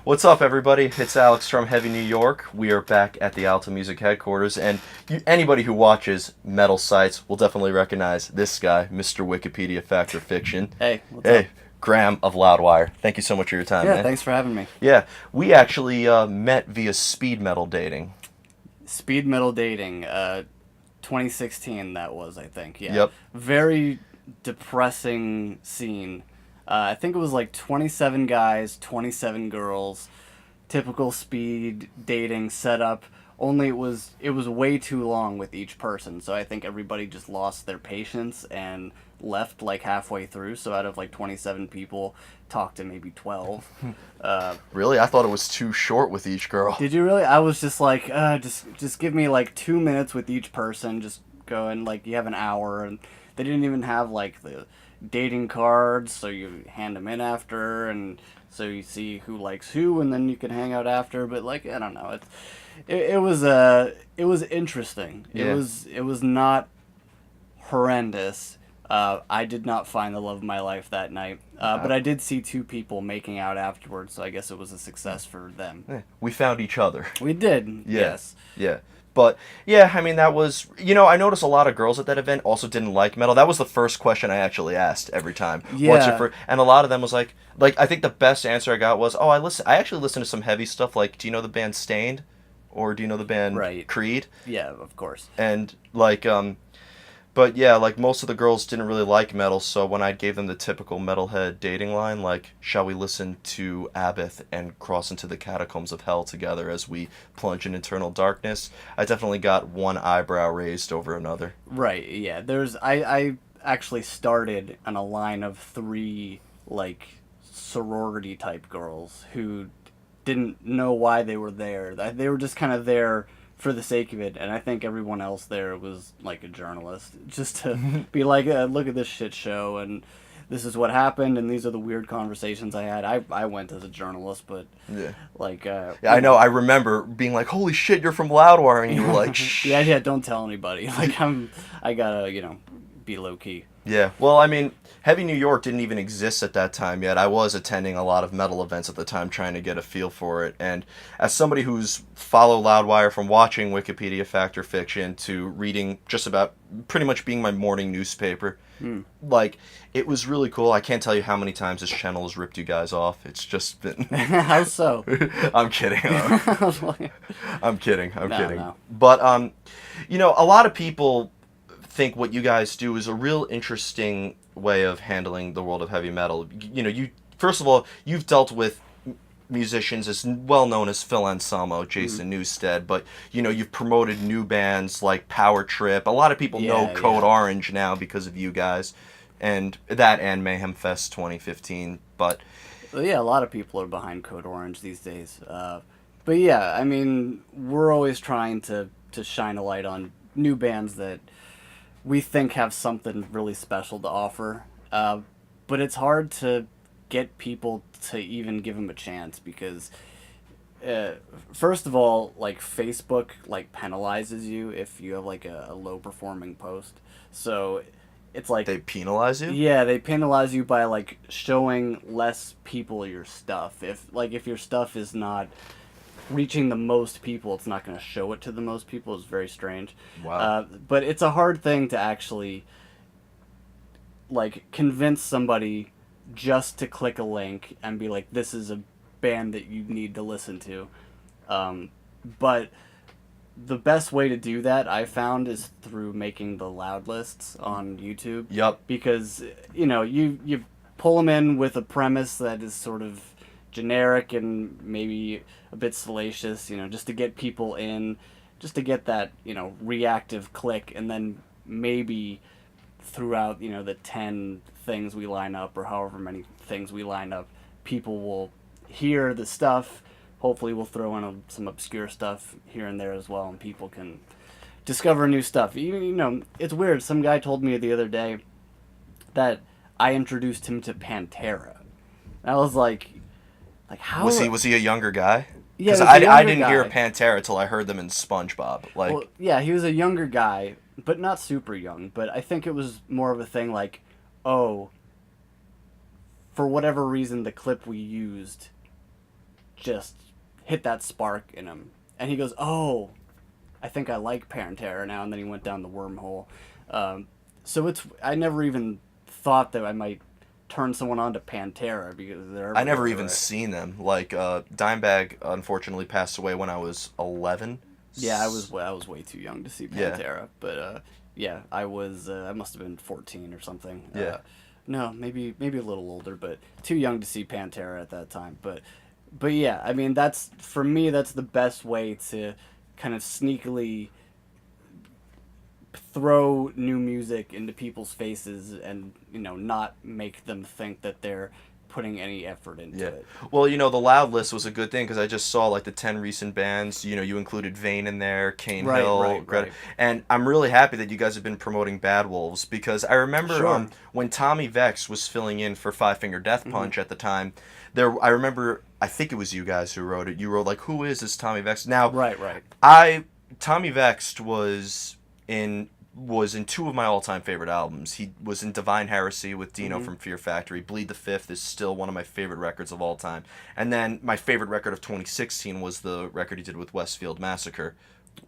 What's up, everybody? It's Alex from Heavy New York. We are back at the Alta Music headquarters, and anybody who watches metal sites will definitely recognize this guy, Mr. Wikipedia Fact of Fiction. Hey, what's up? Graham of Loudwire. Thank you so much for your time, Yeah, man. thanks for having me. Yeah, we actually met via speed metal dating. Speed metal dating, 2016 that was, I think. Yeah. Yep. Very depressing scene. I think it was like 27 guys, 27 girls, typical speed dating setup. Only it was way too long with each person, so I think everybody just lost their patience and left like halfway through. So out of like 27 people, talked to maybe 12. Really? I thought it was too short with each girl. Did you really? I was just like, just give me like 2 minutes with each person. Just go and like you have an hour, and they didn't even have like the dating cards, so you hand them in after, and so you see who likes who, and then you can hang out after. But like I don't know, it was interesting. Yeah. It was not horrendous. I did not find the love of my life that night, but I did see two people making out afterwards, so I guess it was a success for them. We found each other. We did, Yeah. yes. Yeah. But, yeah, I mean, that was... I noticed a lot of girls at that event also didn't like metal. That was the first question I actually asked every time. Yeah. What's your first... And a lot of them was like, I think the best answer I got was, I actually listen to some heavy stuff, like, do you know the band Stained? Or do you know the band Right. Creed? Yeah, of course. And, but yeah, like most of the girls didn't really like metal, so when I gave them the typical metalhead dating line, like, shall we listen to Abath and cross into the catacombs of hell together as we plunge in eternal darkness, I definitely got one eyebrow raised over another. Right, yeah. I actually started on a line of 3, like, sorority type girls who didn't know why they were there. They were just kind of there for the sake of it, and I think everyone else there was like a journalist, just to be like, look at this shit show, and this is what happened, and these are the weird conversations I had. I went as a journalist, but Yeah. like, Yeah, I know. I remember being like, "Holy shit, you're from Loudwire," and you were like, "Shh." yeah, don't tell anybody. Like I gotta, be low key. Yeah. Well, I mean, Heavy New York didn't even exist at that time yet. I was attending a lot of metal events at the time, trying to get a feel for it. And as somebody who's followed Loudwire from watching Wikipedia Fact of Fiction to reading just about pretty much being my morning newspaper, like, it was really cool. I can't tell you how many times this channel has ripped you guys off. It's just been... How so? I'm kidding. I'm kidding. No. But, a lot of people think what you guys do is a real interesting way of handling the world of heavy metal. You first of all, you've dealt with musicians as well known as Phil Anselmo, Jason Newsted, but you've promoted new bands like Power Trip. A lot of people know Code Orange now because of you guys, and Mayhem Fest 2015. But yeah, a lot of people are behind Code Orange these days. But yeah, I mean, we're always trying to shine a light on new bands that we think have something really special to offer, but it's hard to get people to even give them a chance because, first of all, like Facebook like penalizes you if you have like a low performing post, so it's like they penalize you? Yeah, they penalize you by like showing less people your stuff. If your stuff is not reaching the most people, it's not going to show it to the most people. It's very strange. Wow. But it's a hard thing to actually like convince somebody just to click a link and be like, this is a band that you need to listen to. But the best way to do that, I found, is through making the loud lists on YouTube. Yup. Because you pull them in with a premise that is sort of generic and maybe a bit salacious, just to get people in, just to get that, reactive click, and then maybe throughout, the 10 things we line up, or however many things we line up, people will hear the stuff. Hopefully we'll throw in some obscure stuff here and there as well, and people can discover new stuff. It's weird. Some guy told me the other day that I introduced him to Pantera. And I was like how was he a younger guy? Yeah, because I didn't hear Pantera till I heard them in SpongeBob. Well, yeah, he was a younger guy, but not super young. But I think it was more of a thing like, oh, for whatever reason, the clip we used just hit that spark in him, and he goes, "Oh, I think I like Pantera now." And then he went down the wormhole. So I never even thought that I might turn someone on to Pantera because they're I never everywhere, even right? seen them. Like Dimebag unfortunately passed away when I was 11. Yeah, I was way too young to see Yeah, Pantera, but yeah, I must have been 14 or something. yeah. No, maybe a little older, but too young to see Pantera at that time. But yeah, I mean that's for me that's the best way to kind of sneakily throw new music into people's faces and not make them think that they're putting any effort into Yeah. it. Well, the loud list was a good thing because I just saw like the 10 recent bands. You included Vane in there, Cane Right, Hill, right, Greta. right. And I'm really happy that you guys have been promoting Bad Wolves because I remember Sure. when Tommy Vex was filling in for Five Finger Death Hmm. Punch at the time, I remember, I think it was you guys who wrote it. You wrote like, who is this Tommy Vex? Now, Right, right. I Tommy Vext was in two of my all-time favorite albums. He was in Divine Heresy with Dino Hmm. from Fear Factory. Bleed the Fifth is still one of my favorite records of all time. And then my favorite record of 2016 was the record he did with Westfield Massacre.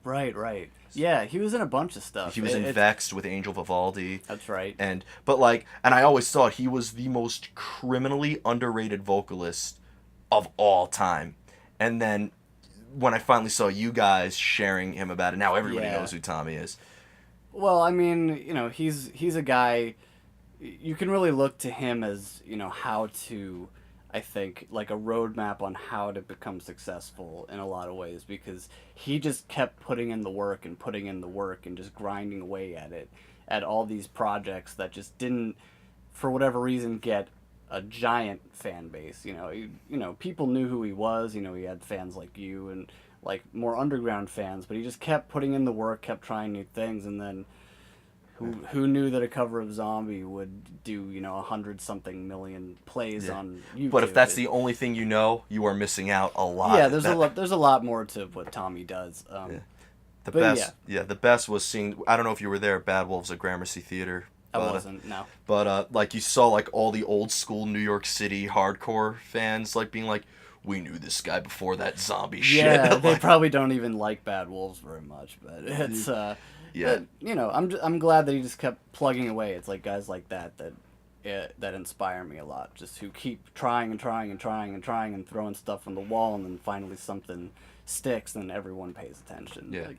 Right, right. Yeah, he was in a bunch of stuff. He was in It's Vexed with Angel Vivaldi. That's right. And I always thought he was the most criminally underrated vocalist of all time. And then when I finally saw you guys sharing him about it, now everybody Yeah. knows who Tommy is. Well, I mean, he's a guy you can really look to him as, how to I think like a roadmap on how to become successful in a lot of ways because he just kept putting in the work and putting in the work and just grinding away at it at all these projects that just didn't for whatever reason get a giant fan base. People knew who he was. He had fans like you and like more underground fans, but he just kept putting in the work, kept trying new things, and then who knew that a cover of Zombie would do 100 something million plays Yeah. on YouTube? But if that's the only thing you are missing out a lot. Yeah, there's a lot more to what Tommy does. Yeah. The But best, yeah, the best was seeing. I don't know if you were there at Bad Wolves at Gramercy Theater. I But, wasn't. No. but like you saw like all the old school New York City hardcore fans like being like, we knew this guy before that zombie shit. Yeah, they Like, probably don't even like Bad Wolves very much, but it's yeah, but, I'm glad that he just kept plugging away. It's like guys like that inspire me a lot. Just who keep trying and trying and trying and trying and throwing stuff on the wall, and then finally something sticks, and everyone pays attention. yeah. Like,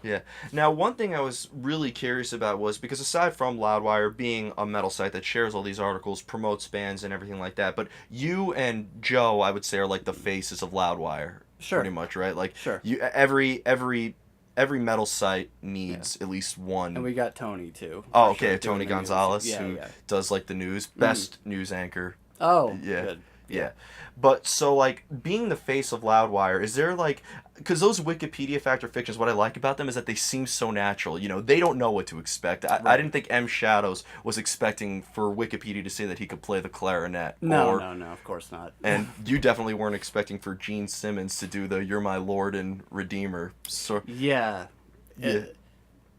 Yeah. Now, one thing I was really curious about was because aside from Loudwire being a metal site that shares all these articles, promotes bands and everything like that, but you and Joe, I would say, are like the faces of Loudwire, sure, pretty much, right? Like sure. you, every metal site Yeah. needs at least one. And we got Tony too. Oh, for okay, sure, doing Tony the news. Gonzalez, Yeah, who yeah. does like the news, best news anchor. Oh, Yeah. good. Yeah. But so like being the face of Loudwire, is there like because those Wikipedia Fact of Fictions, what I like about them is that they seem so natural. They don't know what to expect. I Right. didn't think M Shadows was expecting for Wikipedia to say that he could play the clarinet. No, no, of course not. And you definitely weren't expecting for Gene Simmons to do the "You're My Lord and Redeemer." So Yeah. yeah,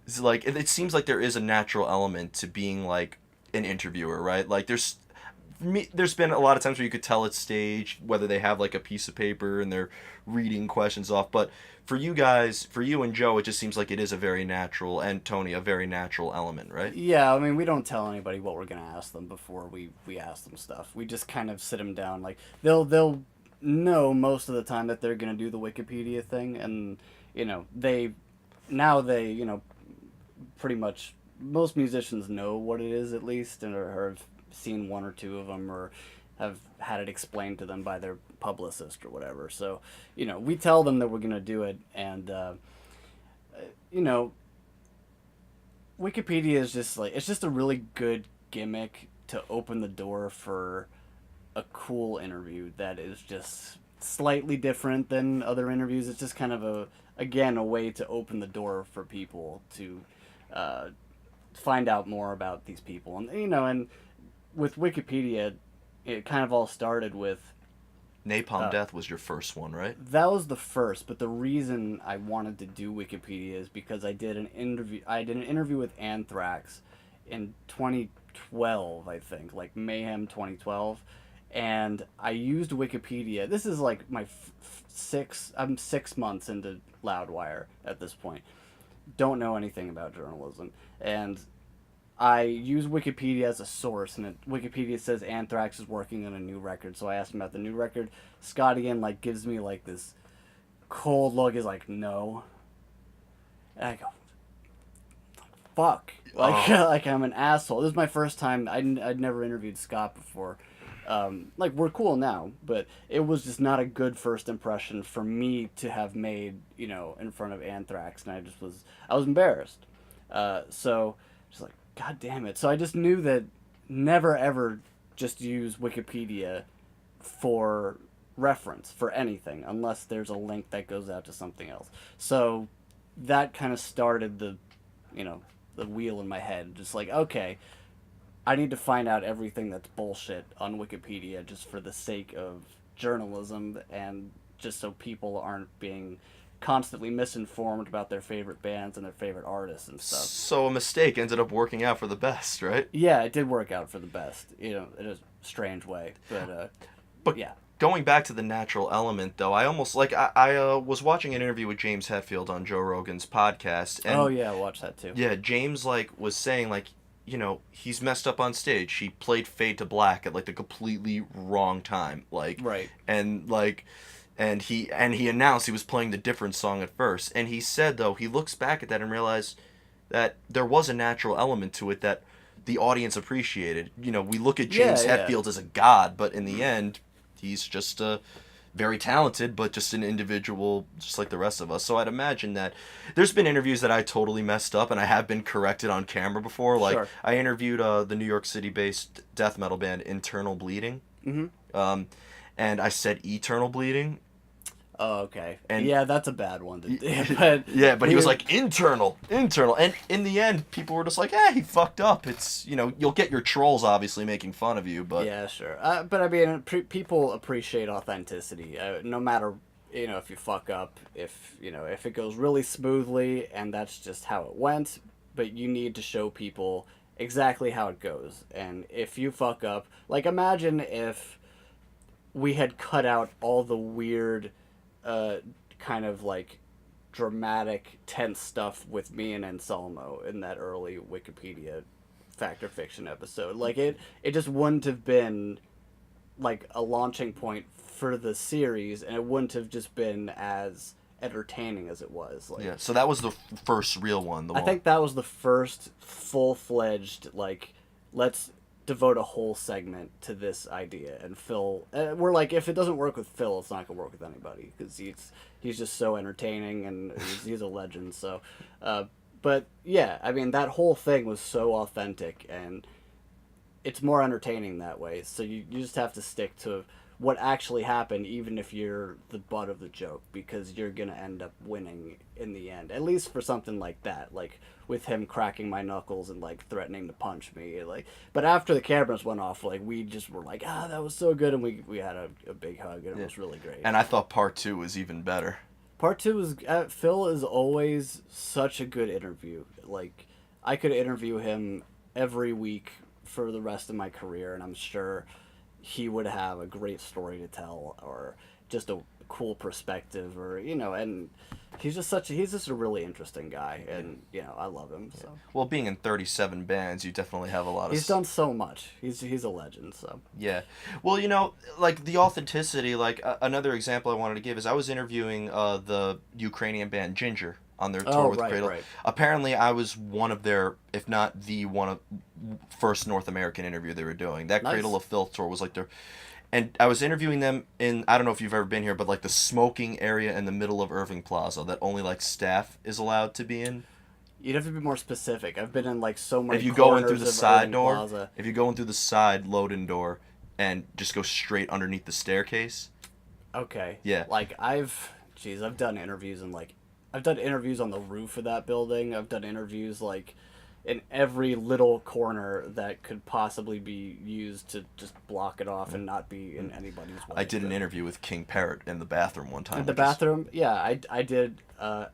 it's like it seems like there is a natural element to being like an interviewer, right? Like there's been a lot of times where you could tell it's staged, whether they have like a piece of paper and they're reading questions off. But for you guys, for you and Joe, it just seems like it is a very natural, and Tony, a very natural element, right? Yeah, I mean, we don't tell anybody what we're gonna ask them before we ask them stuff. We just kind of sit them down. Like they'll know most of the time that they're gonna do the Wikipedia thing, and they pretty much most musicians know what it is at least, and or have seen one or two of them, or have had it explained to them by their publicist or whatever. So we tell them that we're gonna do it, and you know Wikipedia is just like it's just a really good gimmick to open the door for a cool interview that is just slightly different than other interviews. It's just kind of a way to open the door for people to uh, find out more about these people. And with Wikipedia, it kind of all started with Napalm Death was your first one, right? that was the first, but the reason I wanted to do Wikipedia is because I did an interview with Anthrax in 2012, I think, like Mayhem 2012, and I used Wikipedia. This is like my I'm 6 months into Loudwire at this point. Don't know anything about journalism, and I use Wikipedia as a source, and Wikipedia says Anthrax is working on a new record. So I asked him about the new record. Scotty Ian like gives me like this cold look. Is like no, and I go, fuck, like like I'm an asshole. This is my first time. I'd never interviewed Scott before. Like we're cool now, but it was just not a good first impression for me to have made, in front of Anthrax, and I was embarrassed. So just like, god damn it. So I just knew that never ever just use Wikipedia for reference for anything unless there's a link that goes out to something else. So that kind of started you know, the wheel in my head. Just like, okay, I need to find out everything that's bullshit on Wikipedia just for the sake of journalism and just so people aren't being constantly misinformed about their favorite bands and their favorite artists and stuff. So a mistake ended up working out for the best, right? Yeah, it did work out for the best, in a strange way. But yeah. Going back to the natural element, though, I almost like I was watching an interview with James Hetfield on Joe Rogan's podcast, and Oh yeah, I watched that too. yeah, James was saying he's messed up on stage. He played Fade to Black at like the completely wrong time, Right. and he announced he was playing the different song at first, and he said though he looks back at that and realized that there was a natural element to it that the audience appreciated. We look at James Hetfield as a god, but in the end, he's just very talented, but just an individual, just like the rest of us. So I'd imagine that there's been interviews that I totally messed up, and I have been corrected on camera before. Like, Sure. I interviewed the New York City-based death metal band Internal Bleeding, and I said Eternal Bleeding. Oh, okay. And yeah, that's a bad one to do. But yeah, but he was like internal, and in the end, people were just like, he fucked up. It's you'll get your trolls obviously making fun of you, but yeah, sure. But I mean, people appreciate authenticity, no matter if you fuck up, if if it goes really smoothly and that's just how it went. But you need to show people exactly how it goes, and if you fuck up, like imagine if we had cut out all the weird kind of like dramatic, tense stuff with me and Anselmo in that early Wikipedia Fact or Fiction episode. Like it just wouldn't have been like a launching point for the series, and it wouldn't have just been as entertaining as it was. Like, yeah. So that was the first real one. I think that was the first full-fledged like let's devote a whole segment to this idea, and Phil we're like, if it doesn't work with Phil, it's not gonna work with anybody, because he's just so entertaining, and he's a legend. So but yeah, I mean, that whole thing was so authentic, and it's more entertaining that way. So you just have to stick to what actually happened, even if you're the butt of the joke, because you're gonna end up winning in the end, at least for something like that, like with him cracking my knuckles and like threatening to punch me, like. But after the cameras went off, like, we just were like, that was so good, and we had a big hug, and it was really great. And I thought part 2 was even better. Part 2 was Phil is always such a good interview. Like, I could interview him every week for the rest of my career, and I'm sure he would have a great story to tell, or just a cool perspective, or and he's just a really interesting guy, and I love him. So well, being in 37 bands, you definitely have a lot of he's done so much. He's a legend. So yeah. Well, like the authenticity, like another example I wanted to give is I was interviewing the Ukrainian band Ginger on their tour with Cradle. Right. Apparently, I was one of their, if not the first North American interview they were doing. That Nice. Cradle of Filth tour was like their, and I was interviewing them in, I don't know if you've ever been here, but like the smoking area in the middle of Irving Plaza that only like staff is allowed to be in. You'd have to be more specific. I've been in like so many. If you go in through the corners of side Irving door, Plaza. if you go in through the side load-in door, and just go straight underneath the staircase. Okay. Yeah. Like I've done interviews I've done interviews on the roof of that building. I've done interviews like in every little corner that could possibly be used to just block it off and not be in anybody's way. I did an interview with King Parrot in the bathroom one time. In the bathroom? Yeah, I did a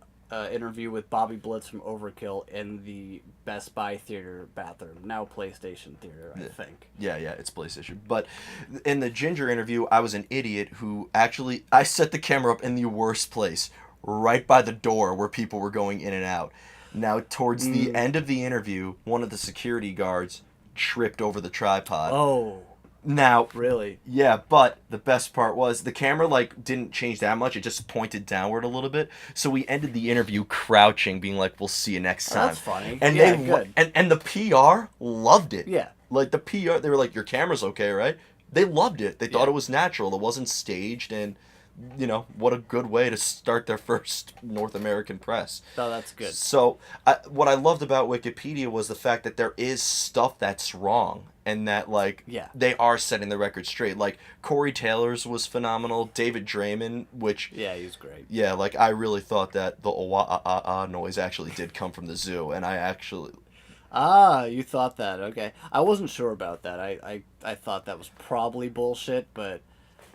interview with Bobby Blitz from Overkill in the Best Buy theater bathroom, now PlayStation theater, I think. Yeah, it's PlayStation. But in the Ginger interview, I was an idiot who actually I set the camera up in the worst place, right by the door where people were going in and out. Now, towards the end of the interview, one of the security guards tripped over the tripod. Oh, Now, really? yeah, but the best part was the camera like didn't change that much. It just pointed downward a little bit. So we ended the interview crouching, being like, "We'll see you next Oh, time." that's funny. And Yeah, they good. and the PR loved it. Yeah. Like the PR, they were like, "Your camera's okay, right?" They loved it. They thought Yeah. it was natural. It wasn't staged, and what a good way to start their first North American press. Oh, that's good. So, what I loved about Wikipedia was the fact that there is stuff that's wrong, and that like Yeah. they are setting the record straight. Like Corey Taylor's was phenomenal. David Draymond, which Yeah, he's great. yeah, like I really thought that the owa noise actually did come from the zoo, and I actually Ah, you thought that. Okay. I wasn't sure about that. I thought that was probably bullshit, but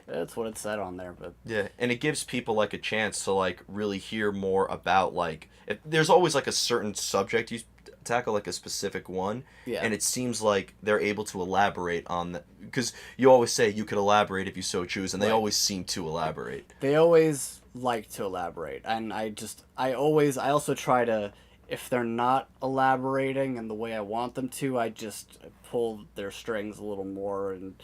that's what it said on there. But yeah, and it gives people like a chance to like really hear more about like if there's always like a certain subject you tackle like a specific one, yeah. and it seems like they're able to elaborate on that because you always say you could elaborate if you so choose, and they Right. always seem to elaborate. They always like to elaborate, and I also try to, if they're not elaborating in the way I want them to, I just pull their strings a little more and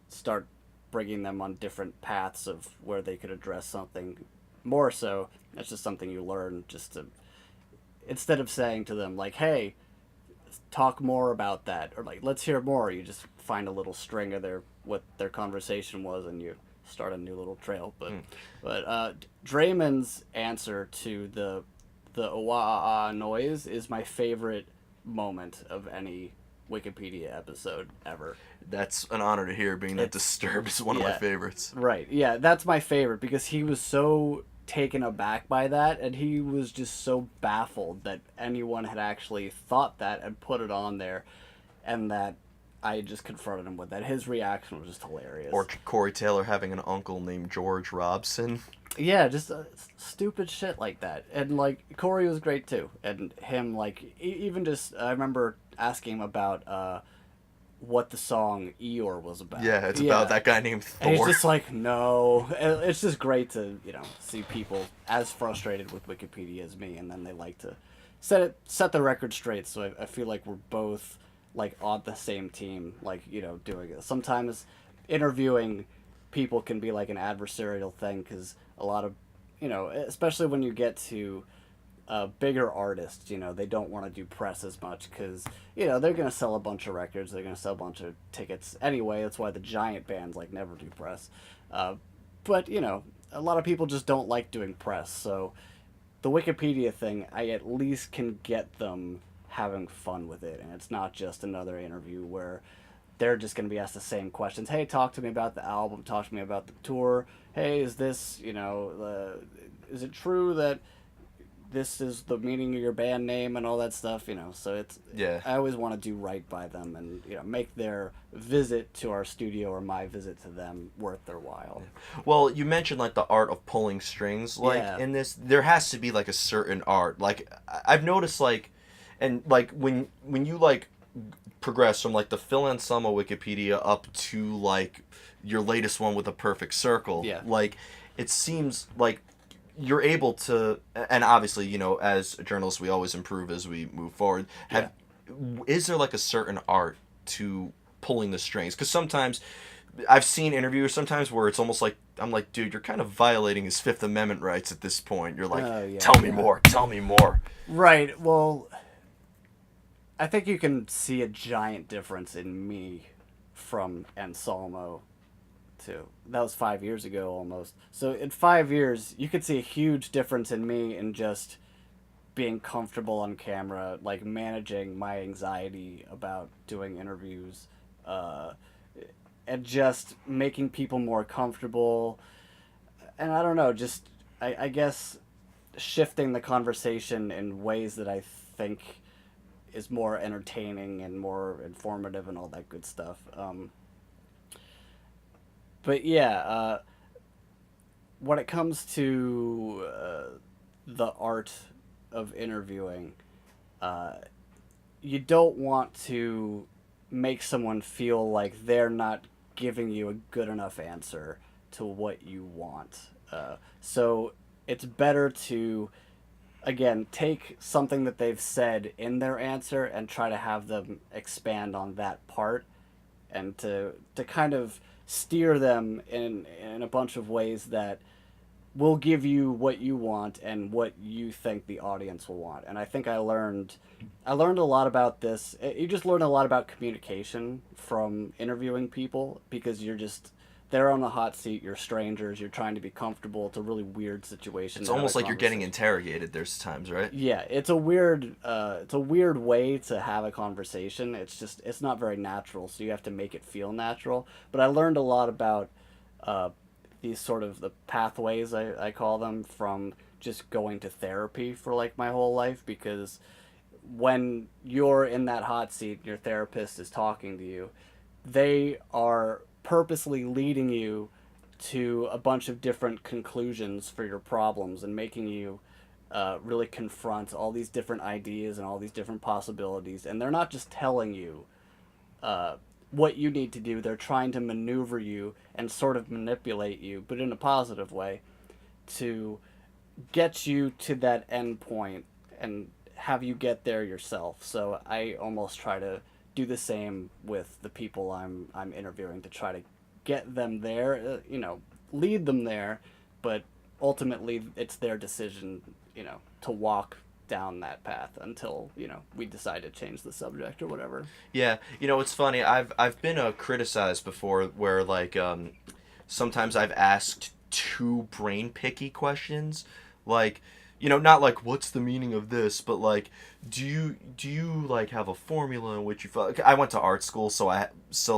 start bringing them on different paths of where they could address something more. So that's just something you learn, just to, instead of saying to them like, hey, talk more about that, or like, let's hear more, you just find a little string of their what their conversation was, and you start a new little trail. But Draymond's answer to the wah noise is my favorite moment of any Wikipedia episode ever. That's an honor to hear. Being that It's- Disturbed is one of my yeah. favorites. Right. Yeah, that's my favorite because he was so taken aback by that, and he was just so baffled that anyone had actually thought that and put it on there, and that I just confronted him with that. His reaction was just hilarious. Or Corey Taylor having an uncle named George Robson. Yeah, just stupid shit like that. And like Corey was great too, and him like even just I remember asking him about what the song Eeyore was about. Yeah, it's about that guy named Thor. And he's just like, no. And it's just great to see people as frustrated with Wikipedia as me, and then they like to set the record straight. So I feel like we're both like on the same team, like doing it. Sometimes interviewing people can be like an adversarial thing because a lot of especially when you get to bigger artists, they don't want to do press as much because they're gonna sell a bunch of records, they're gonna sell a bunch of tickets anyway. That's why the giant bands like never do press. But a lot of people just don't like doing press. So the Wikipedia thing, I at least can get them having fun with it, and it's not just another interview where they're just going to be asked the same questions. Hey, talk to me about the album. Talk to me about the tour. Hey, is this, is it true that this is the meaning of your band name and all that stuff? So it's, Yeah. I always want to do right by them and, make their visit to our studio or my visit to them worth their while. Well, you mentioned like the art of pulling strings. Like Yeah. in this, there has to be like a certain art. Like I've noticed like, and like when you like progress from like the Phil Anselmo Wikipedia up to like your latest one with a perfect circle. Yeah. Like it seems like you're able to, and obviously as journalists we always improve as we move forward. Is there like a certain art to pulling the strings? Because sometimes I've seen interviews sometimes where it's almost like I'm like, dude, you're kind of violating his Fifth Amendment rights at this point. You're like, Oh, yeah, tell me yeah. more, tell me more. Right. Well, I think you can see a giant difference in me from Anselmo to that was 5 years ago almost. So in 5 years, you could see a huge difference in me in just being comfortable on camera, like managing my anxiety about doing interviews, and just making people more comfortable. And I don't know, just I guess shifting the conversation in ways that I think is more entertaining and more informative and all that good stuff. But yeah, when it comes to the art of interviewing, you don't want to make someone feel like they're not giving you a good enough answer to what you want. So it's better to, again, take something that they've said in their answer and try to have them expand on that part, and to kind of steer them in a bunch of ways that will give you what you want and what you think the audience will want. And I think I learned a lot about this. You just learn a lot about communication from interviewing people, because you're just they're on the hot seat, you're strangers, you're trying to be comfortable. It's a really weird situation. It's almost like you're getting interrogated. There's times, right? Yeah, it's a weird way to have a conversation. It's not very natural, so you have to make it feel natural. But I learned a lot about these sort of the pathways, I call them, from just going to therapy for like my whole life, because when you're in that hot seat, your therapist is talking to you, they are purposely leading you to a bunch of different conclusions for your problems and making you really confront all these different ideas and all these different possibilities. And they're not just telling you what you need to do, they're trying to maneuver you and sort of manipulate you, but in a positive way, to get you to that end point and have you get there yourself. So I almost try to do the same with the people I'm interviewing, to try to get them there, lead them there, but ultimately it's their decision, to walk down that path until, we decide to change the subject or whatever. Yeah, it's funny. I've been criticized before where like sometimes I've asked too brain picky questions, like not like what's the meaning of this, but like do you like have a formula in which you feel. I went to art school, so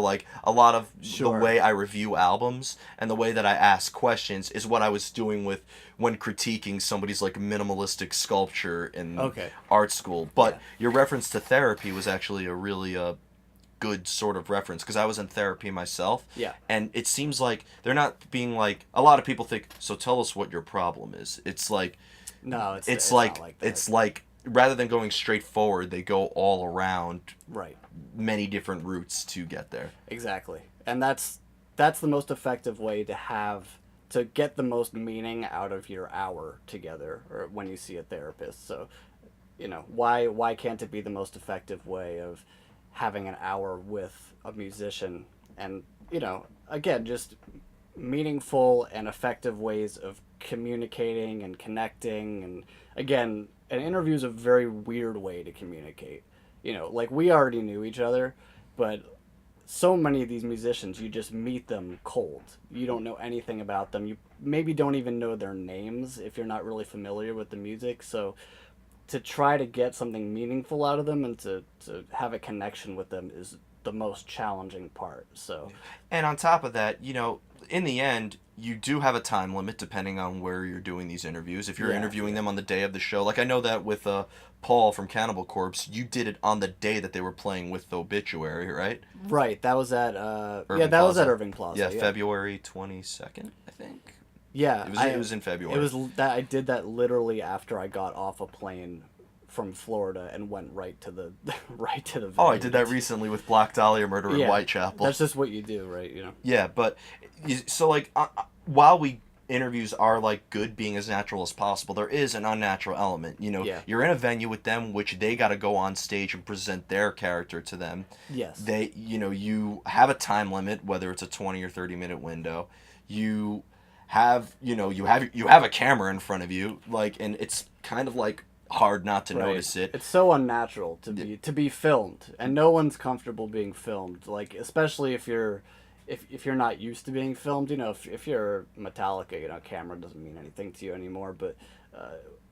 like a lot of Sure. the way I review albums and the way that I ask questions is what I was doing with when critiquing somebody's like minimalistic sculpture in Okay. art school. But Yeah. your reference to therapy was actually a really good sort of reference, because I was in therapy myself. Yeah. And it seems like they're not being like, a lot of people think, so tell us what your problem is. It's like, No, it's like, not like that. it's like rather than going straight forward, they go all around right. many different routes to get there. Exactly. And that's the most effective way to get the most meaning out of your hour together, or when you see a therapist. So, why can't it be the most effective way of having an hour with a musician? And, again, just meaningful and effective ways of communicating and connecting. And again, an interview is a very weird way to communicate. Like, we already knew each other, but so many of these musicians, you just meet them cold. You don't know anything about them. You maybe don't even know their names if you're not really familiar with the music. So to try to get something meaningful out of them and to have a connection with them is the most challenging part. So, and on top of that, in the end, you do have a time limit depending on where you're doing these interviews. If you're interviewing them on the day of the show, like I know that with Paul from Cannibal Corpse, you did it on the day that they were playing with the Obituary, right? Right, that was at Irving was Plaza. at Irving Plaza. Yeah, February 22nd, I think. Yeah, It was in February. It was that I did that literally after I got off a plane from Florida and went right to the venue. Oh, I did that recently with Black Dahlia Murder in Whitechapel. That's just what you do, right? Yeah, but so like while interviews are like good, being as natural as possible, there is an unnatural element. You're in a venue with them, which they got to go on stage and present their character to them. Yes. They, you have a time limit, whether it's a 20 or 30-minute window. You have a camera in front of you, like, and it's kind of like hard not to notice it. It's so unnatural to be filmed, and no one's comfortable being filmed. Like, especially if you're not used to being filmed. If you're Metallica, camera doesn't mean anything to you anymore. But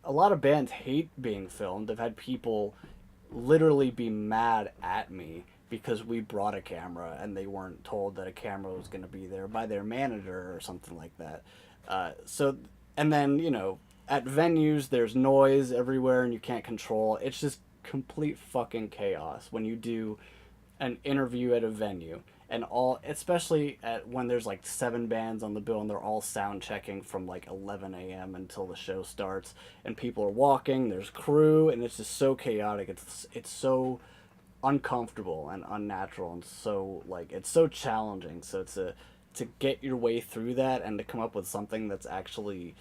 a lot of bands hate being filmed. I've had people literally be mad at me because we brought a camera and they weren't told that a camera was going to be there by their manager or something like that. And then, at venues, there's noise everywhere and you can't control. It's just complete fucking chaos when you do an interview at a venue and all, especially when there's like 7 bands on the bill and they're all sound checking from like 11 a.m. until the show starts, and people are walking, there's crew, and it's just so chaotic. It's so uncomfortable and unnatural, and so like it's so challenging. So to get your way through that and to come up with something that's actually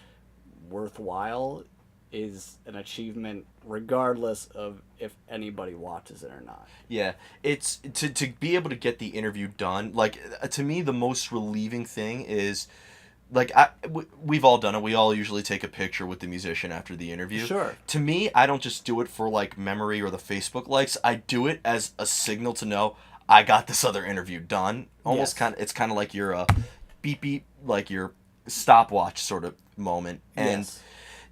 worthwhile is an achievement regardless of if anybody watches it or not. Yeah, it's to be able to get the interview done. Like to me, the most relieving thing is like we've all done it. We all usually take a picture with the musician after the interview. Sure. To me, I don't just do it for like memory or the Facebook likes. I do it as a signal to know I got this other interview done. Almost Yes. it's kind of like your beep beep, like your stopwatch sort of moment. And Yes.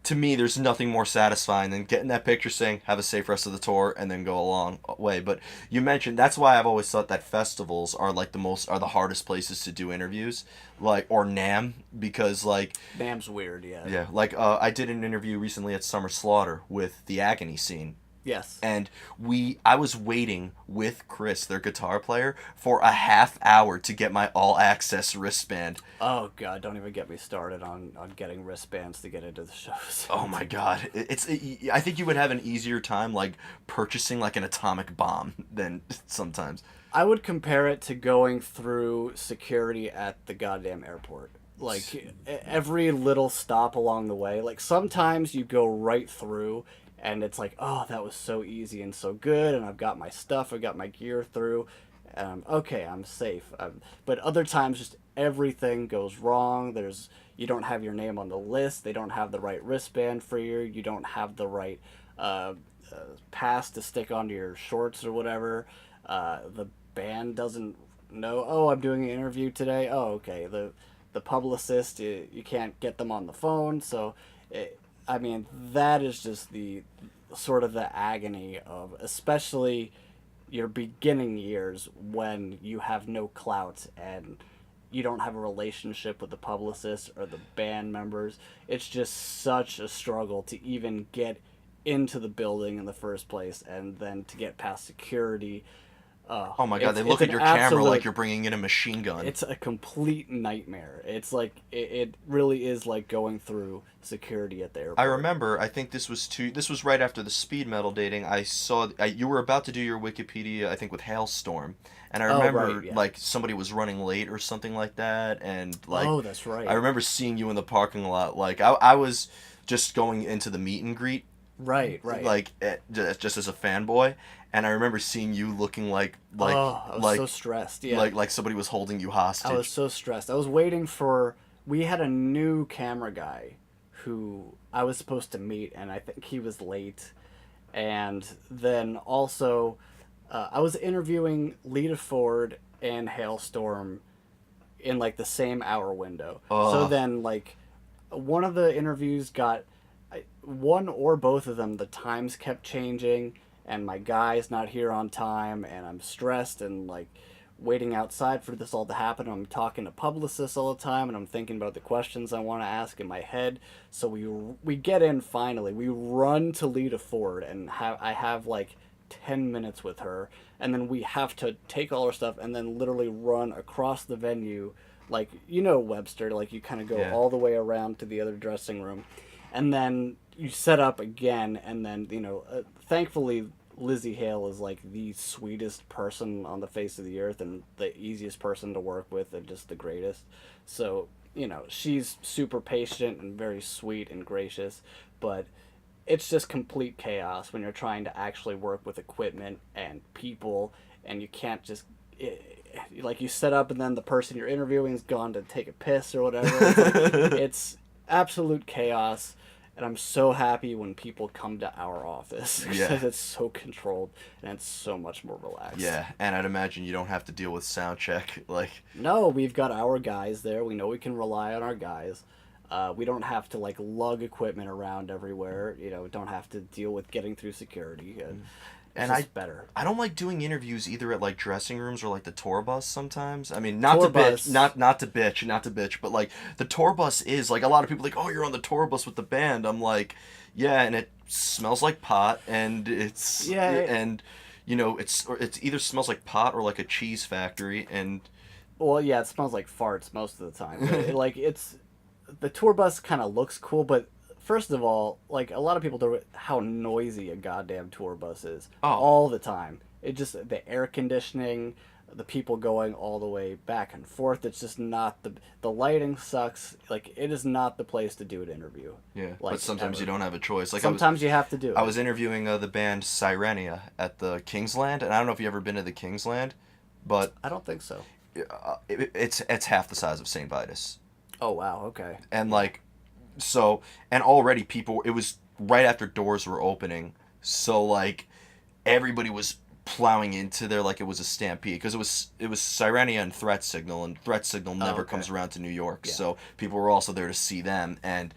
to me, there's nothing more satisfying than getting that picture saying, have a safe rest of the tour, and then go a long way. But you mentioned, that's why I've always thought that festivals are like are the hardest places to do interviews, like, or NAMM, because like, NAMM's weird, yeah. yeah, like, I did an interview recently at Summer Slaughter with the Agony Scene. Yes. And I was waiting with Chris, their guitar player, for a half hour to get my all access wristband. Oh god, don't even get me started on getting wristbands to get into the shows. Oh my god, I think you would have an easier time like purchasing like an atomic bomb than sometimes. I would compare it to going through security at the goddamn airport. Like every little stop along the way. Like sometimes you go right through and it's like, oh, that was so easy and so good, and I've got my stuff, I've got my gear through, and okay, I'm safe. But other times, just everything goes wrong. You don't have your name on the list. They don't have the right wristband for you. You don't have the right uh, pass to stick onto your shorts or whatever. The band doesn't know. Oh, I'm doing an interview today. Oh, okay. The publicist, you can't get them on the phone, so. I mean, that is just the sort of the agony of, especially your beginning years when you have no clout and you don't have a relationship with the publicist or the band members. It's just such a struggle to even get into the building in the first place, and then to get past security. Oh my god, they look at your camera like you're bringing in a machine gun. It's a complete nightmare. It's like it really is like going through security at the airport. I remember, I think this was right after the speed metal dating. I saw you were about to do your Wikipedia, I think with Hailstorm, and I remember right, yeah. like somebody was running late or something like that, and like Oh, that's right. I remember seeing you in the parking lot. Like I was just going into the meet and greet, Right. like just as a fanboy, and I remember seeing you looking like I was like so stressed. Yeah. like somebody was holding you hostage. I was so stressed. I was waiting for. We had a new camera guy who I was supposed to meet, and I think he was late. And then also, I was interviewing Lita Ford and Hailstorm in like the same hour window. So then, like, one of the interviews got one or both of them. The times kept changing, and my guy's not here on time, and I'm stressed and like waiting outside for this all to happen. I'm talking to publicists all the time, and I'm thinking about the questions I want to ask in my head. So we get in finally. We run to Lita Ford, and I have like 10 minutes with her, and then we have to take all our stuff and then literally run across the venue, like, you know, Webster, like you kind of go all the way around to the other dressing room, and then you set up again, and then, you know, thankfully Lizzie Hale is like the sweetest person on the face of the earth and the easiest person to work with and just the greatest. So, you know, she's super patient and very sweet and gracious, but it's just complete chaos when you're trying to actually work with equipment and people, and you can't just like you set up and then the person you're interviewing is gone to take a piss or whatever. It's absolute chaos. And I'm so happy when people come to our office because it's so controlled and it's so much more relaxed. Yeah, and I'd imagine you don't have to deal with sound check. Like, no, we've got our guys there. We know we can rely on our guys. We don't have to like lug equipment around everywhere. You know, don't have to deal with getting through security. It's better. I don't like doing interviews either at like dressing rooms or like the tour bus sometimes. I mean, Tour not to bus. bitch, but like the tour bus is like a lot of people like, oh, you're on the tour bus with the band. I'm like, yeah, and it smells like pot, and it's and it's either smells like pot or like a cheese factory, and Well, yeah, it smells like farts most of the time. But it's the tour bus kind of looks cool, but first of all, like a lot of people don't how noisy a goddamn tour bus is oh all the time. It just the air conditioning, the people going all the way back and forth. It's just not the lighting sucks. Like it is not the place to do an interview. yeah, Like but sometimes ever. you don't have a choice. Like Sometimes you have to do I it. was interviewing the band Sirenia at the Kingsland, and I don't know if you ever been to the Kingsland, but I don't think so. it's half the size of St. Vitus, Oh wow, okay. and like so, and already people. It was right after doors were opening, so like everybody was plowing into there like it was a stampede because it was Sirenia and Threat Signal, and Threat Signal Oh, never okay. comes around to New York, Yeah. so people were also there to see them, and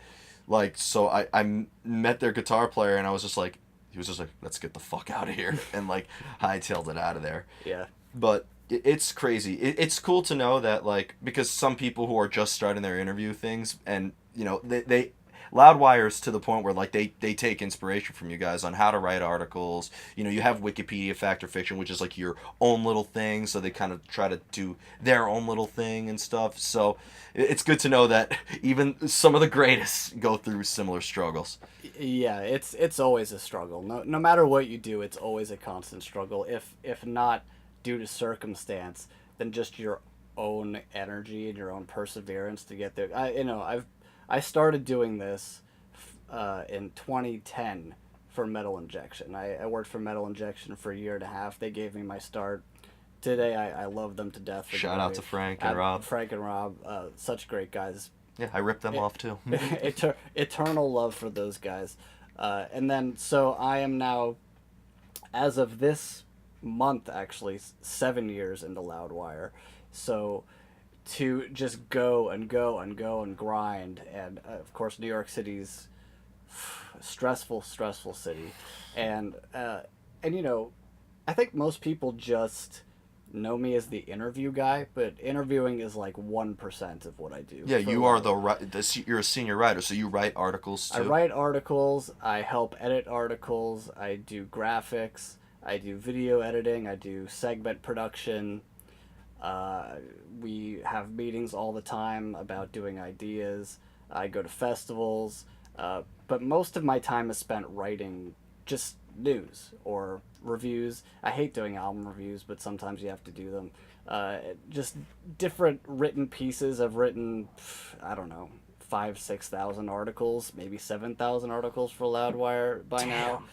like so I met their guitar player, and I was just like, he was just like, let's get the fuck out of here, and like hightailed it out of there. Yeah. But it's crazy. It's cool to know that, like, because some people who are just starting their interview things, and they Loudwire's to the point where like they take inspiration from you guys on how to write articles. You have Wikipedia Fact of Fiction, which is like your own little thing, so they kind of try to do their own little thing and stuff. So it's good to know that even some of the greatest go through similar struggles. Yeah, it's always a struggle. No matter what you do, it's always a constant struggle. If not due to circumstance, then just your own energy and your own perseverance to get there. I started doing this in 2010 for Metal Injection. I worked for Metal Injection for a year and a half. They gave me my start. Today I love them to death. Shout out to Frank and Rob. Frank and Rob, such great guys. Yeah, I ripped them off too. Eternal love for those guys. And then, so I am now, as of this month, actually, 7 years into Loudwire. So to just go and go and go and grind, and of course, New York City's stressful city, and I think most people just know me as the interview guy, but interviewing is like 1% of what I do. Yeah, for you are Loudwire. you're a senior writer, so you write articles too. I write articles, I help edit articles, I do graphics, I do video editing, I do segment production. We have meetings all the time about doing ideas. I go to festivals, but most of my time is spent writing just news or reviews. I hate doing album reviews, but sometimes you have to do them. Just different written pieces. I've written, I don't know, 5,000-6,000 articles, maybe 7,000 articles for Loudwire by now.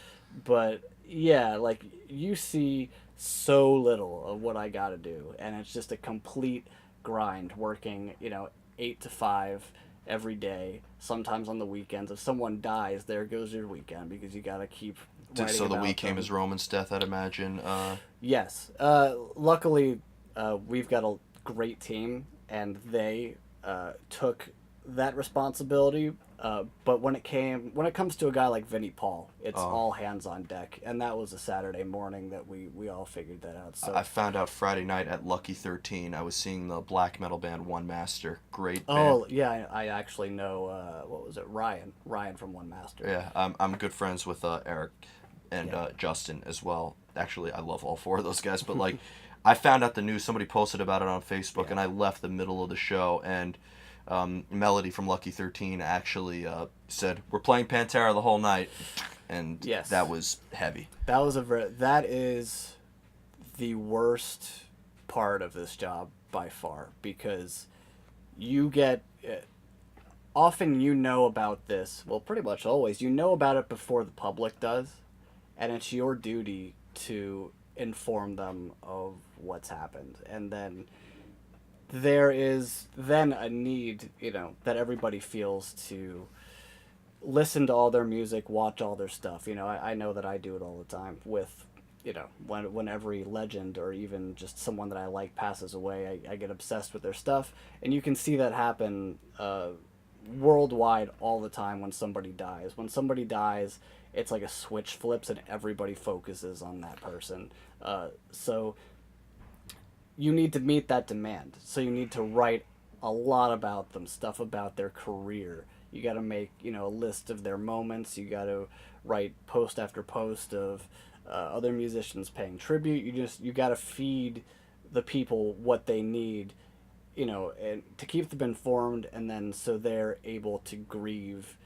But yeah, like you see so little of what I got to do, and it's just a complete grind working, 8 to 5 every day, sometimes on the weekends. If someone dies, there goes your weekend because you got to keep writing So the about week came them. as Roman's death, I'd imagine. Yes. Luckily, we've got a great team, and they took that responsibility. But when it comes to a guy like Vinnie Paul, it's all hands on deck, and that was a Saturday morning that we all figured that out. So I found out Friday night at Lucky 13. I was seeing the black metal band One Master. Great band. oh yeah, I actually know what was it, Ryan from One Master. Yeah, I'm good friends with Eric and Yeah. Justin as well. Actually, I love all four of those guys. But like, I found out the news. Somebody posted about it on Facebook, Yeah. and I left the middle of the show, and Melody from Lucky 13 actually said, "We're playing Pantera the whole night," and Yes. that was heavy. That is the worst part of this job by far, because you get often about this, well, pretty much always you know about it before the public does, and it's your duty to inform them of what's happened. And then there is then a need, that everybody feels to listen to all their music, watch all their stuff. I know that I do it all the time with, when every legend or even just someone that I like passes away, I get obsessed with their stuff. And you can see that happen worldwide all the time when somebody dies. When somebody dies, it's like a switch flips and everybody focuses on that person. So you need to meet that demand. So you need to write a lot about them, stuff about their career. You got to make, a list of their moments. You got to write post after post of other musicians paying tribute. You got to feed the people what they need, and to keep them informed, and then so they're able to grieve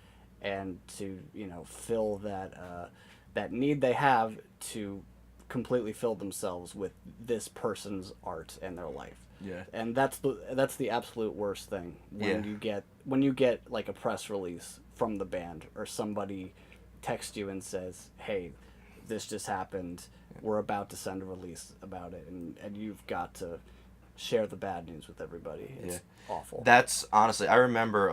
and to fill that need they have to completely fill themselves with this person's art and their life. Yeah. And that's the absolute worst thing when Yeah. you get like a press release from the band, or somebody texts you and says, "Hey, this just happened. We're about to send a release about it," and you've got to share the bad news with everybody. It's awful. That's honestly, I remember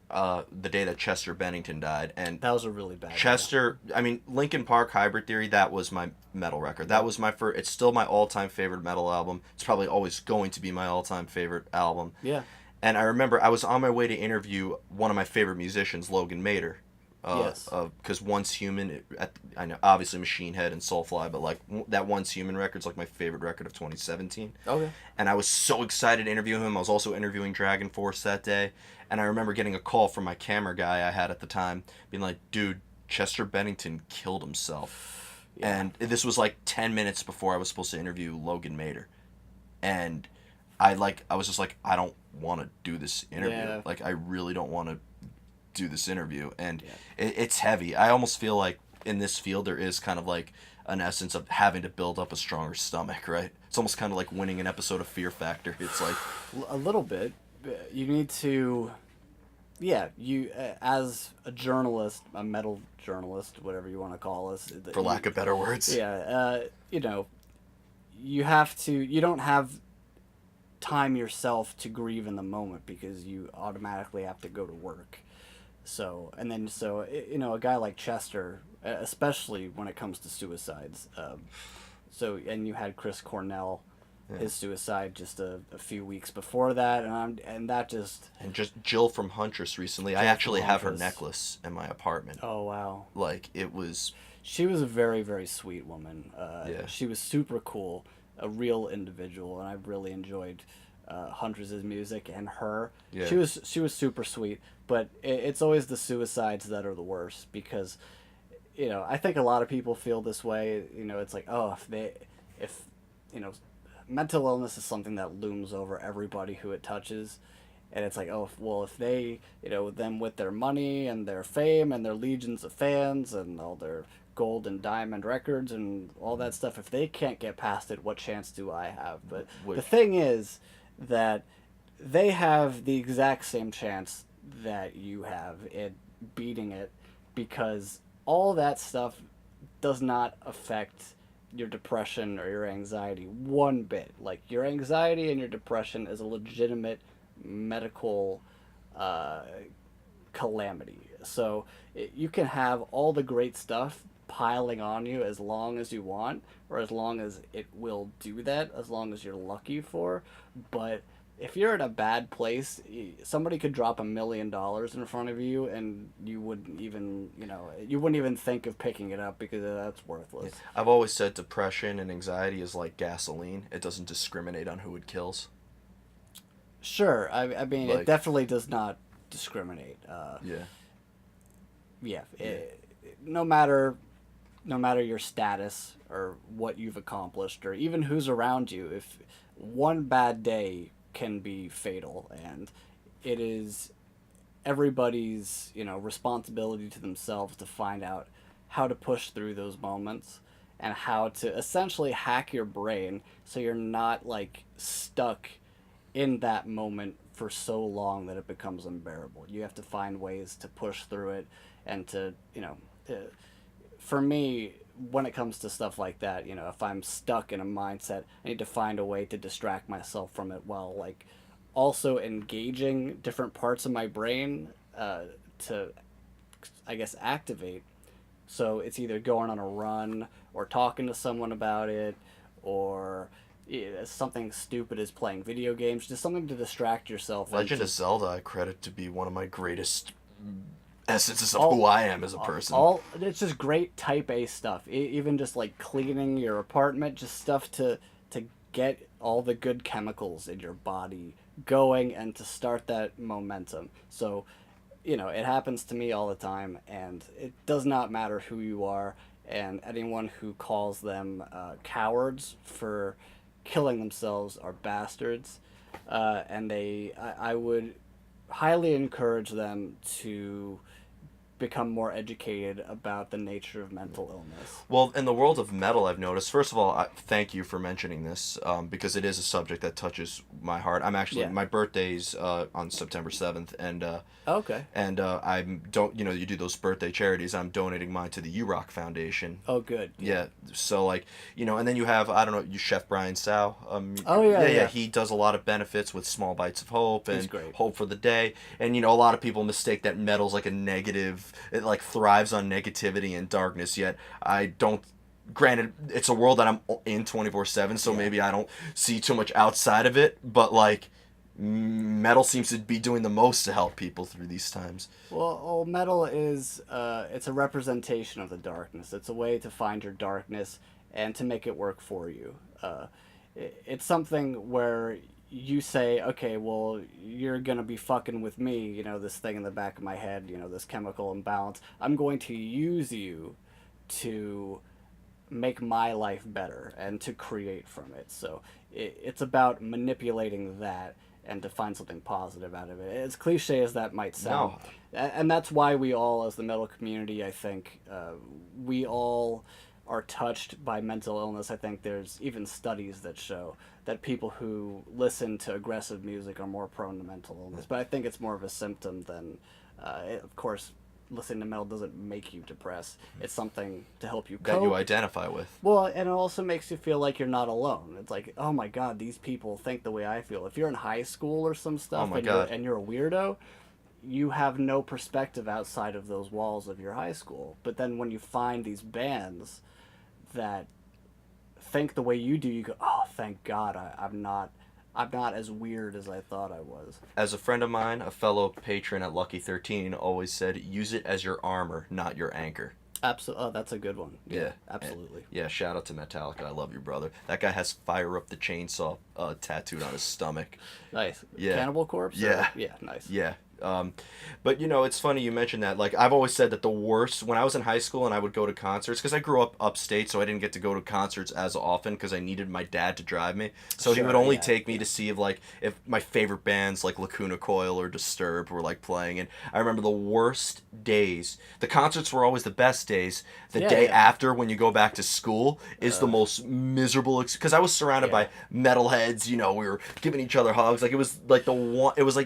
the day that Chester Bennington died, and That was a really bad Chester. I mean, Linkin Park Hybrid Theory. That was my metal record. That was my first. It's still my all-time favorite metal album. It's probably always going to be my all-time favorite album. Yeah. And I remember I was on my way to interview one of my favorite musicians, Logan Mader. Yes. Because Once Human, I know obviously Machine Head and Soulfly, but like that Once Human record's like my favorite record of 2017. Okay. And I was so excited to interview him. I was also interviewing Dragon Force that day, and I remember getting a call from my camera guy I had at the time, being like, "Dude, Chester Bennington killed himself." Yeah. And this was like 10 minutes before I was supposed to interview Logan Mader, and I was just like, I don't want to do this interview. Yeah. Like, I really don't want to do this interview, and Yeah. it's heavy. I almost feel like in this field there is kind of like an essence of having to build up a stronger stomach, right? It's almost kind of like winning an episode of Fear Factor. It's like A little bit. You need to, you as a journalist, a metal journalist, whatever you want to call us, for lack of better words. Yeah, you have to. You don't have time yourself to grieve in the moment because you automatically have to go to work. So a guy like Chester, especially when it comes to suicides. And you had Chris Cornell, his suicide just a few weeks before that, and just Jill from Huntress recently. I actually have her necklace in my apartment. Oh wow! Like it was. She was a very, very sweet woman. Yeah. She was super cool, a real individual, and I really enjoyed Huntress' music and her. Yeah. She was super sweet, but it's always the suicides that are the worst because, I think a lot of people feel this way. It's like, oh, if mental illness is something that looms over everybody who it touches. And it's like, oh, well, if they, them with their money and their fame and their legions of fans and all their gold and diamond records and all that stuff, if they can't get past it, what chance do I have? But the thing is that they have the exact same chance that you have in beating it, because all that stuff does not affect your depression or your anxiety one bit. Like, your anxiety and your depression is a legitimate medical calamity. So you can have all the great stuff piling on you as long as you want, or as long as it will do that, as long as you're lucky for. But if you're in a bad place, somebody could drop $1 million in front of you, and you wouldn't even think of picking it up because that's worthless. I've always said depression and anxiety is like gasoline. It doesn't discriminate on who it kills. Sure, I mean, it definitely does not discriminate. No matter your status or what you've accomplished or even who's around you, if one bad day can be fatal, and it is everybody's responsibility to themselves to find out how to push through those moments and how to essentially hack your brain so you're not like stuck in that moment for so long that it becomes unbearable. You have to find ways to push through it, and to for me, when it comes to stuff like that, if I'm stuck in a mindset, I need to find a way to distract myself from it while like also engaging different parts of my brain to, I guess, activate. So it's either going on a run or talking to someone about it, or something stupid as playing video games, just something to distract yourself. Legend of Zelda I credit to be one of my greatest essences of who I am as a person. It's just great type A stuff. Even just like cleaning your apartment, just stuff to get all the good chemicals in your body going and to start that momentum. So, it happens to me all the time, and it does not matter who you are. and anyone who calls them cowards for killing themselves are bastards. And I would highly encourage them to become more educated about the nature of mental illness. Well, in the world of metal, I've noticed. First of all, thank you for mentioning this because it is a subject that touches my heart. I'm actually Yeah. my birthday's on September 7th, Okay. and I'm don't you do those birthday charities. I'm donating mine to the URock Foundation. Oh, good. Yeah, so like and then you have I don't know you Chef Brian Sao. Oh, yeah, yeah, yeah. he does a lot of benefits with Small Bites of Hope He's and great. Hope for the Day, and a lot of people mistake that metal's like a negative. It like thrives on negativity and darkness. Yet I don't. Granted, it's a world that I'm in 24/7, so Yeah. maybe I don't see too much outside of it. But like, metal seems to be doing the most to help people through these times. Well, metal is it's a representation of the darkness. It's a way to find your darkness and to make it work for you. It's something where you say, okay, well, you're gonna be fucking with me. This thing in the back of my head. This chemical imbalance. I'm going to use you to make my life better and to create from it. So it's about manipulating that and to find something positive out of it. As cliche as that might sound, No. And that's why we all, as the metal community, I think, we all are touched by mental illness. I think there's even studies that show that people who listen to aggressive music are more prone to mental illness. But I think it's more of a symptom than, of course, listening to metal doesn't make you depressed. It's something to help you cope. That you identify with. Well, and it also makes you feel like you're not alone. It's like, oh my god, these people think the way I feel. If you're in high school or some stuff and you're a weirdo, you have no perspective outside of those walls of your high school. But then when you find these bands that think the way you do, you go, oh, thank God, I'm not as weird as I thought I was. As a friend of mine, a fellow patron at Lucky 13, always said, use it as your armor, not your anchor. Absolutely. Oh, that's a good one. Yeah. Absolutely. Yeah, shout out to Metallica. I love you, brother. That guy has Fire Up the Chainsaw tattooed on his stomach. Nice. Yeah. Cannibal Corpse? Yeah. Yeah, nice. Yeah. But it's funny you mentioned that. Like I've always said that the worst when I was in high school and I would go to concerts because I grew up upstate, so I didn't get to go to concerts as often because I needed my dad to drive me. So he Sure, would only yeah, take me to see if my favorite bands like Lacuna Coil or Disturbed were like playing. And I remember the worst days. The concerts were always the best days. The Yeah, day yeah. after when you go back to school is the most miserable because I was surrounded by metalheads. We were giving each other hugs. Like it was like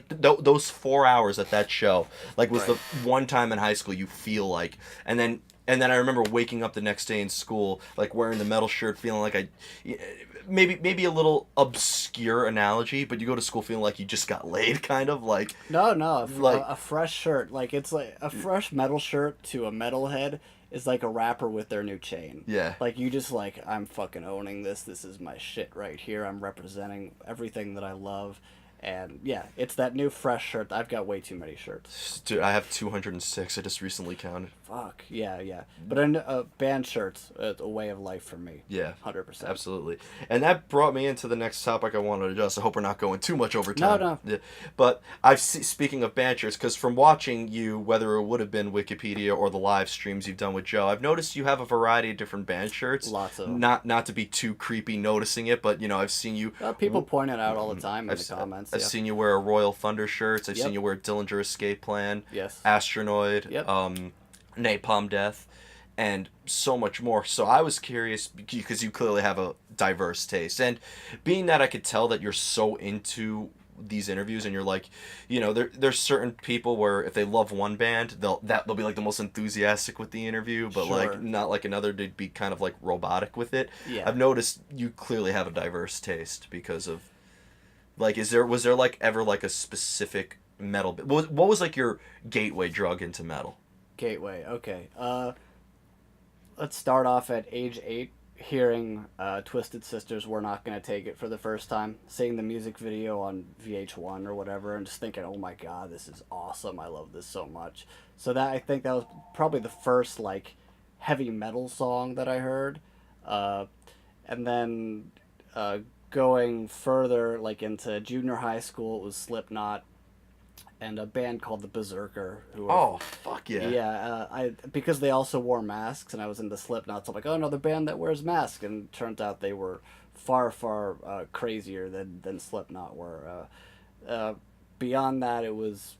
those 4 hours at that show was the one time in high school you feel like and then I remember waking up the next day in school like wearing the metal shirt feeling like maybe a little obscure analogy but you go to school feeling like you just got laid kind of like No, like a fresh shirt. Like it's like a fresh metal shirt to a metalhead is like a rapper with their new chain. Yeah. Like you just like I'm fucking owning this. This is my shit right here. I'm representing everything that I love. And yeah, it's that new fresh shirt. I've got way too many shirts. dude I have 206 I just recently counted. Fuck yeah. But band shirts, it's a way of life for me. Yeah, 100%. absolutely. And that brought me into the next topic I wanted to address. I hope we're not going too much over time. No. Yeah. But speaking of band shirts, because from watching you, whether it would have been Wikipedia or the live streams you've done with Joe, I've noticed you have a variety of different band shirts. Lots of them. Not to be too creepy noticing it, but I've seen you. People point it out all the time in the comments. I've seen you wear a Royal Thunder shirts. I've Yep. seen you wear Dillinger Escape Plan. Yes. Astronoid. Yep. Napalm Death, and so much more. So I was curious because you clearly have a diverse taste, and being that I could tell that you're so into these interviews, and you're like, there's certain people where if they love one band, they'll be like the most enthusiastic with the interview, but Sure. like not like another to be kind of like robotic with it. Yeah. I've noticed you clearly have a diverse taste because of like, was there like ever like a specific metal? What was like your gateway drug into metal? Gateway. Okay. Let's start off at age 8, hearing Twisted Sisters We're Not Gonna Take It for the first time, seeing the music video on VH1 or whatever, and just thinking, oh my god, this is awesome. I love this so much. So I think that was probably the first like heavy metal song that I heard, and then going further like into junior high school, it was Slipknot. and a band called the Berserker, who were Oh, fuck yeah. yeah, I because they also wore masks, and I was into Slipknot, so I'm like, oh, another band that wears masks, and it turns out they were far crazier than Slipknot were. Uh, Beyond that, it was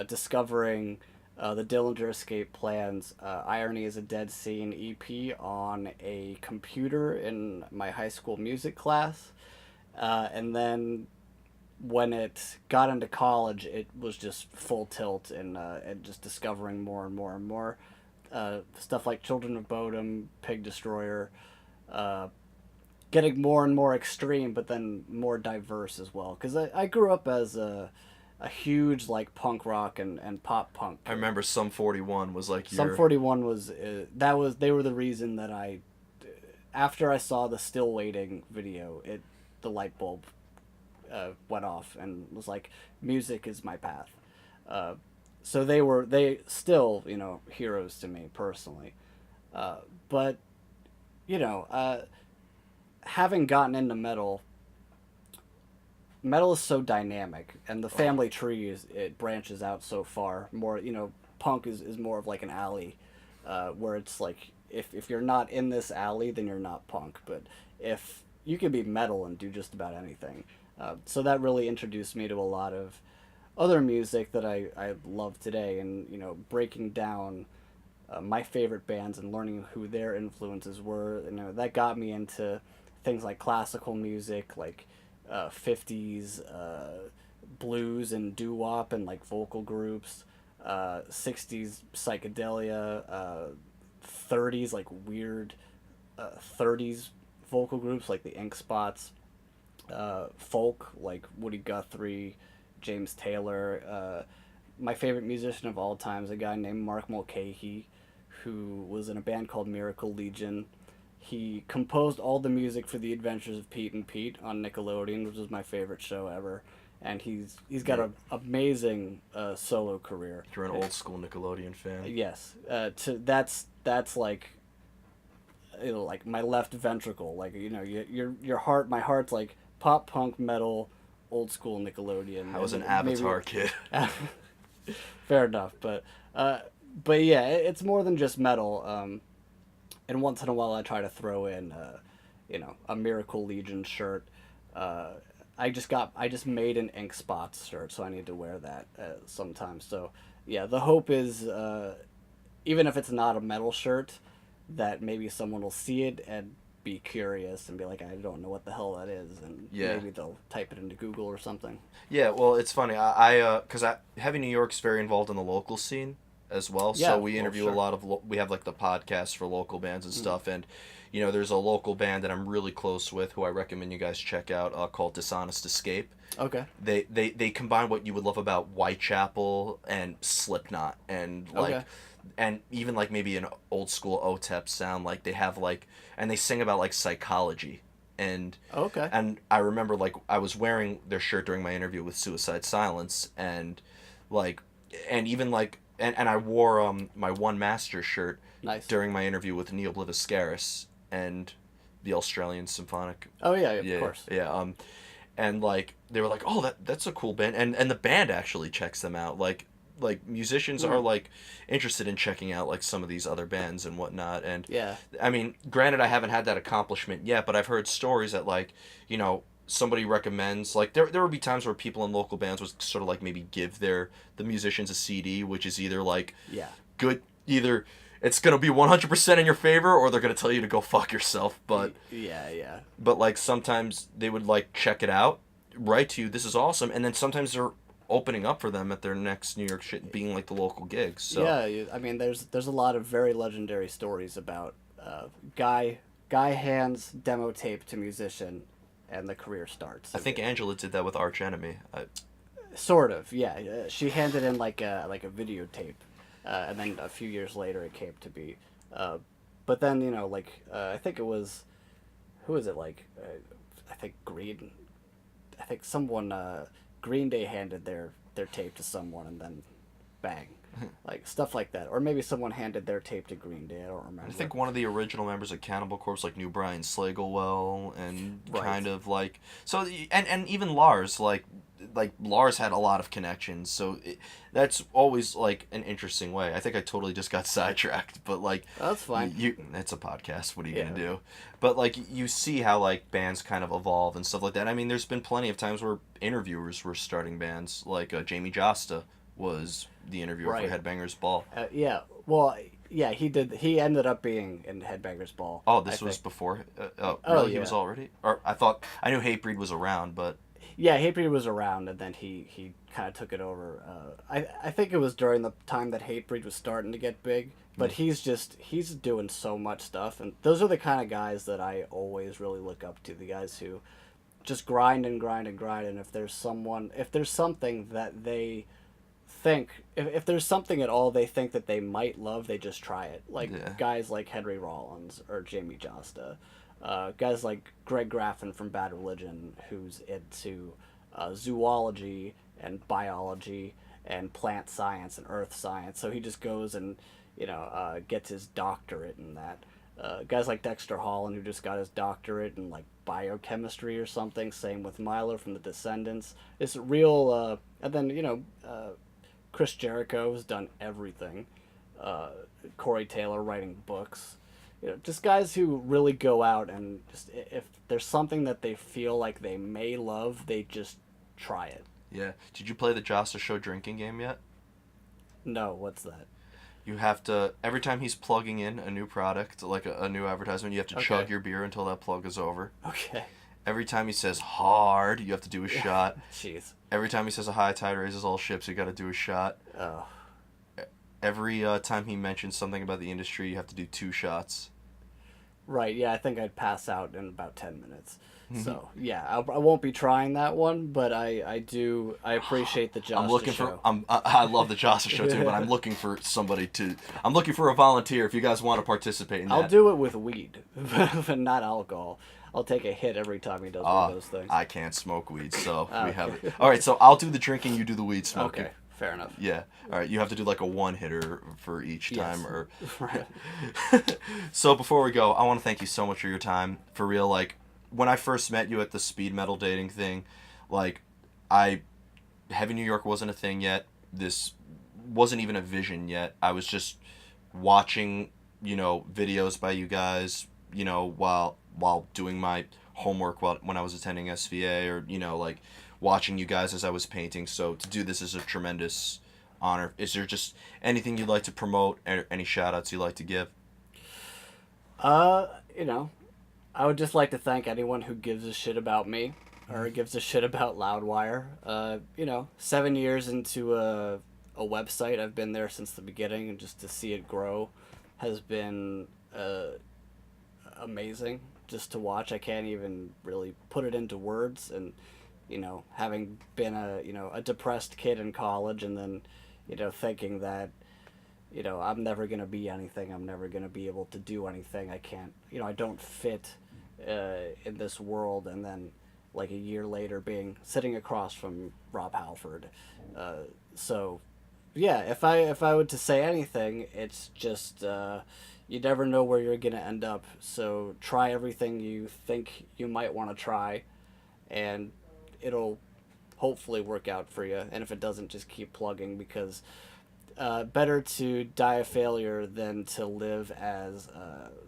discovering the Dillinger Escape Plans, Irony is a Dead Scene EP on a computer in my high school music class, and then when it got into college, it was just full tilt and just discovering more and more and more stuff like Children of Bodom, Pig Destroyer, uh, getting more and more extreme, but then more diverse as well. Because I grew up as a huge like punk rock and pop punk. I remember Sum 41 was like Sum your 41 was they were the reason that I after I saw the Still Waiting video, the light bulb went off and was like, music is my path. So they still, heroes to me personally. But you know, having gotten into metal is so dynamic, and the family tree it branches out so far. More, punk is more of like an alley, where it's like if you're not in this alley, then you're not punk. But if you can be metal and do just about anything, so that really introduced me to a lot of other music that I love today, and breaking down my favorite bands and learning who their influences were. That got me into things like classical music, like 50s blues and doo-wop and like vocal groups, 60s psychedelia, 30s like weird 30s vocal groups like the Ink Spots, folk like Woody Guthrie, James Taylor. My favorite musician of all time is a guy named Mark Mulcahy, who was in a band called Miracle Legion. He composed all the music for The Adventures of Pete and Pete on Nickelodeon, which is my favorite show ever. And he's got an amazing solo career. You're an old school Nickelodeon fan. Yes, that's like, like my left ventricle. Like your heart, my heart's like pop punk metal, old school Nickelodeon. I was an Avatar kid. Fair enough, but yeah, it's more than just metal. And once in a while, I try to throw in, a Miracle Legion shirt. I just made an Ink Spots shirt, so I need to wear that sometimes. So yeah, the hope is, even if it's not a metal shirt, that maybe someone will see it and be curious and be like, I don't know what the hell that is, and maybe they'll type it into Google or something. Yeah, well, it's funny. Because Heavy New York's very involved in the local scene as well. Yeah, so we interview sure. a lot of we have like the podcasts for local bands and stuff, and there's a local band that I'm really close with who I recommend you guys check out, called Dishonest Escape. Okay. They combine what you would love about Whitechapel and Slipknot, and and even like maybe an old school OTEP sound. Like they have and they sing about like psychology. And I remember like I was wearing their shirt during my interview with Suicide Silence, and even like and I wore my One Master shirt during my interview with Neil Bliviscaris and the Australian Symphonic. Oh yeah, of course. Yeah. And like they were like, oh, that's a cool band, and the band actually checks them out. Like musicians are like interested in checking out like some of these other bands and whatnot. And I mean, granted, I haven't had that accomplishment yet, but I've heard stories that like somebody recommends, like there would be times where people in local bands would sort of like maybe give the musicians a CD, which is either like good, either it's gonna be 100% in your favor, or they're gonna tell you to go fuck yourself. But but like sometimes they would like check it out, write to you, this is awesome, and then sometimes they're opening up for them at their next New York shit being like the local gigs. So I mean there's a lot of very legendary stories about guy hands demo tape to musician, and the career starts. I think Angela did that with Arch Enemy. Sort of, yeah. She handed in like a videotape, and then a few years later it came to be. But then I think it was, who was it like? I think someone Green Day handed their tape to someone, and then bang. like stuff like that. Or maybe someone handed their tape to Green Day. I don't remember. I think one of the original members of Cannibal Corpse like knew Brian Slagelwell and Right. kind of like so and even Lars like Lars had a lot of connections, so that's always like an interesting way. I think I totally just got sidetracked, but like That's fine. it's a podcast. What are you Yeah. gonna do? But like you see how like bands kind of evolve and stuff like that. I mean, there's been plenty of times where interviewers were starting bands, like Jamie Josta was the interviewer Right. for Headbangers Ball. Yeah. Well, yeah, he did. He ended up being in Headbangers Ball. Oh, this I was think. before. Oh, Really, he yeah. was already. Or I knew Hatebreed was around, but Yeah, Hatebreed was around, and then he kind of took it over. I think it was during the time that Hatebreed was starting to get big, but he's doing so much stuff, and those are the kind of guys that I always really look up to. The guys who just grind and grind and grind, and if there's something that they think, if there's something at all they think that they might love, they just try it. Like Yeah. guys like Henry Rollins or Jamie Josta. Guys like Greg Graffin from Bad Religion, who's into zoology and biology and plant science and earth science. So he just goes and gets his doctorate in that. Guys like Dexter Holland, who just got his doctorate in like biochemistry or something. Same with Milo from the Descendants. It's real. And then Chris Jericho has done everything. Corey Taylor writing books. Just guys who really go out and just if there's something that they feel like they may love, they just try it. yeah. Did you play the Josta Show drinking game yet? No, what's that? You have to every time he's plugging in a new product, like a new advertisement, you have to chug Okay. your beer until that plug is over. Okay. Every time he says hard, you have to do a shot. Jeez. Every time he says a high tide raises all ships, you got to do a shot. Oh. Every time he mentions something about the industry, you have to do 2 shots. Right, yeah, I think I'd pass out in about 10 minutes. So, yeah, I won't be trying that one, but I appreciate the Josta I'm looking show. for. I love the Josta Show too, but I'm looking for somebody to. I'm looking for a volunteer if you guys want to participate in that. I'll do it with weed, but not alcohol. I'll take a hit every time he does one of those things. I can't smoke weed, so we Okay. have it. All right, so I'll do the drinking, you do the weed smoking. Okay, fair enough. Yeah. All right, you have to do like a 1-hitter for each time, Yes. or. Right. So before we go, I want to thank you so much for your time. For real, like when I first met you at the speed metal dating thing, like Heavy New York wasn't a thing yet. This wasn't even a vision yet. I was just watching, videos by you guys, while doing my homework when I was attending SVA, or like watching you guys as I was painting. So to do this is a tremendous honor. Is there just anything you'd like to promote, or any shout outs you'd like to give? I would just like to thank anyone who gives a shit about me or gives a shit about Loudwire. 7 years into a website, I've been there since the beginning, and just to see it grow has been amazing just to watch. I can't even really put it into words, and having been a depressed kid in college, and then thinking that I'm never going to be anything. I'm never going to be able to do anything. I can't, I don't fit in this world. And then, like, a year later, sitting across from Rob Halford. So, yeah, if I were to say anything, it's just you never know where you're going to end up. So try everything you think you might want to try, and it'll hopefully work out for you. And if it doesn't, just keep plugging, because better to die a failure than to live as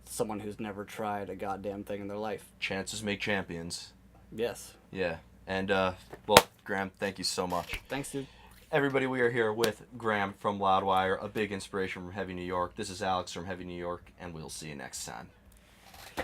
someone who's never tried a goddamn thing in their life. Chances make champions. Yes. Yeah. And, Graham, thank you so much. Thanks, dude. Everybody, we are here with Graham from Loudwire, a big inspiration from Heavy New York. This is Alex from Heavy New York, and we'll see you next time.